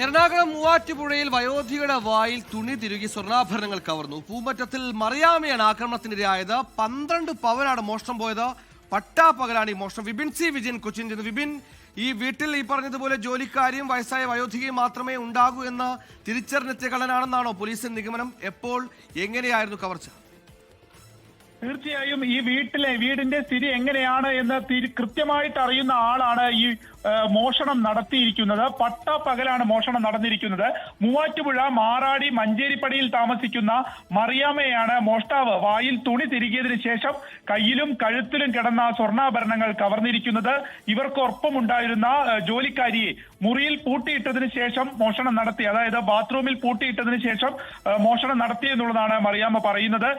എറണാകുളം മൂവാറ്റുപുഴയിൽ വയോധികയുടെ വായിൽ തുണി തിരുകി സ്വർണ്ണാഭരണങ്ങൾ കവർന്നു. പൂമറ്റത്തിൽ മറിയാമയാണ് ആക്രമണത്തിനിരയായത്. 12 പവനാണ് മോഷണം പോയത്. പട്ടാപ്പകലാണ് ഈ മോഷണം. വിപിൻ സി വിജയൻ കൊച്ചിൻ ചെന്നു. വിപിൻ, ഈ വീട്ടിൽ ഈ പറഞ്ഞതുപോലെ ജോലിക്കാരിയും വയസ്സായ വയോധികയും മാത്രമേ ഉണ്ടാകൂ എന്ന് തിരിച്ചറിഞ്ഞെത്തിയ കള്ളനാണെന്നാണോ പോലീസിന്റെ നിഗമനം? എപ്പോൾ എങ്ങനെയായിരുന്നു കവർച്ച? തീർച്ചയായും ഈ വീടിന്റെ സ്ഥിതി എങ്ങനെയാണ് എന്ന് കൃത്യമായിട്ട് അറിയുന്ന ആളാണ് ഈ മോഷണം നടത്തിയിരിക്കുന്നത്. പട്ടാപ്പകലാണ് മോഷണം നടന്നിരിക്കുന്നത്. മൂവാറ്റുപുഴ മാറാടി മഞ്ചേരിപ്പടിയിൽ താമസിക്കുന്ന മറിയാമ്മയാണ് മോഷ്ടാവ്. വായിൽ തുണി തിരുകിയതിനു ശേഷം കയ്യിലും കഴുത്തിലും കിടന്ന സ്വർണ്ണാഭരണങ്ങൾ കവർന്നിരിക്കുന്നത്. ഇവർക്കൊപ്പമുണ്ടായിരുന്ന ജോലിക്കാരിയെ മുറിയിൽ പൂട്ടിയിട്ടതിനു ശേഷം മോഷണം നടത്തി, അതായത് ബാത്റൂമിൽ പൂട്ടിയിട്ടതിനു ശേഷം മോഷണം നടത്തി എന്നുള്ളതാണ് മറിയാമ്മ പറയുന്നത്.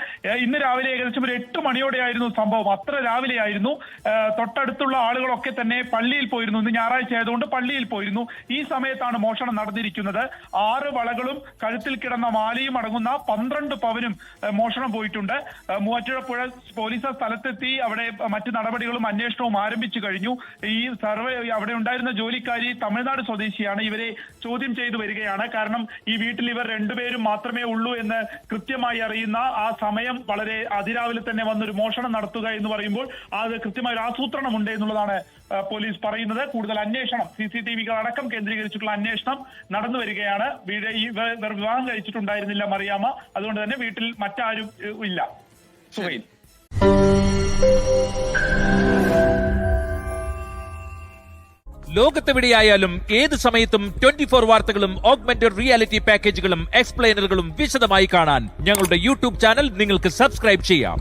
ഇന്ന് രാവിലെ ഏകദേശം ഒരു 8 മണിയോടെയായിരുന്നു സംഭവം. അത്ര രാവിലെയായിരുന്നു. തൊട്ടടുത്തുള്ള ആളുകളൊക്കെ തന്നെ പള്ളിയിൽ പോയിരുന്നു. ഇന്ന് ഞായറാഴ്ച ആയതുകൊണ്ട് പള്ളിയിൽ പോയിരുന്നു. ഈ സമയത്താണ് മോഷണം നടന്നിരിക്കുന്നത്. 6 വളകളും കഴുത്തിൽ കിടന്ന മാലയും അടങ്ങുന്ന 12 പവനും മോഷണം പോയിട്ടുണ്ട്. മൂവാറ്റുപുഴ പോലീസ് സ്ഥലത്തെത്തി അവിടെ മറ്റു നടപടികളും അന്വേഷണവും ആരംഭിച്ചു കഴിഞ്ഞു. ഈ സർവേ അവിടെ ഉണ്ടായിരുന്ന ജോലിക്കാരി തമിഴ്നാട് സ്വദേശിയാണ്. ഇവരെ ചോദ്യം ചെയ്തു വരികയാണ്. കാരണം ഈ വീട്ടിൽ ഇവർ 2 പേരും മാത്രമേ ഉള്ളൂ എന്ന് കൃത്യമായി അറിയുന്ന ആ സമയം വളരെ അതിരാവിലെ തന്നെ വന്നൊരു മോഷണം നടത്തുക എന്ന് പറയുമ്പോൾ അത് കൃത്യമായ ഒരു ആസൂത്രണമുണ്ട് എന്നുള്ളതാണ് പോലീസ് പറയുന്നത്. കൂടുതൽ അന്വേഷണം CCTV അടക്കം കേന്ദ്രീകരിച്ചിട്ടുള്ള അന്വേഷണം നടന്നു വരികയാണ്. വിവാഹം കഴിച്ചിട്ടുണ്ടായിരുന്നില്ല മറിയാമ്മ, അതുകൊണ്ട് തന്നെ വീട്ടിൽ മറ്റാരും ഇല്ല. സുഹൈൽ, ലോകത്തെവിടെയായാലും ഏത് സമയത്തും 24 വാർത്തകളും ഓഗ്മെന്റഡ് റിയാലിറ്റി പാക്കേജുകളും എക്സ്പ്ലെയിനറുകളും വിശദമായി കാണാൻ ഞങ്ങളുടെ YouTube ചാനൽ നിങ്ങൾക്ക് സബ്സ്ക്രൈബ് ചെയ്യാം.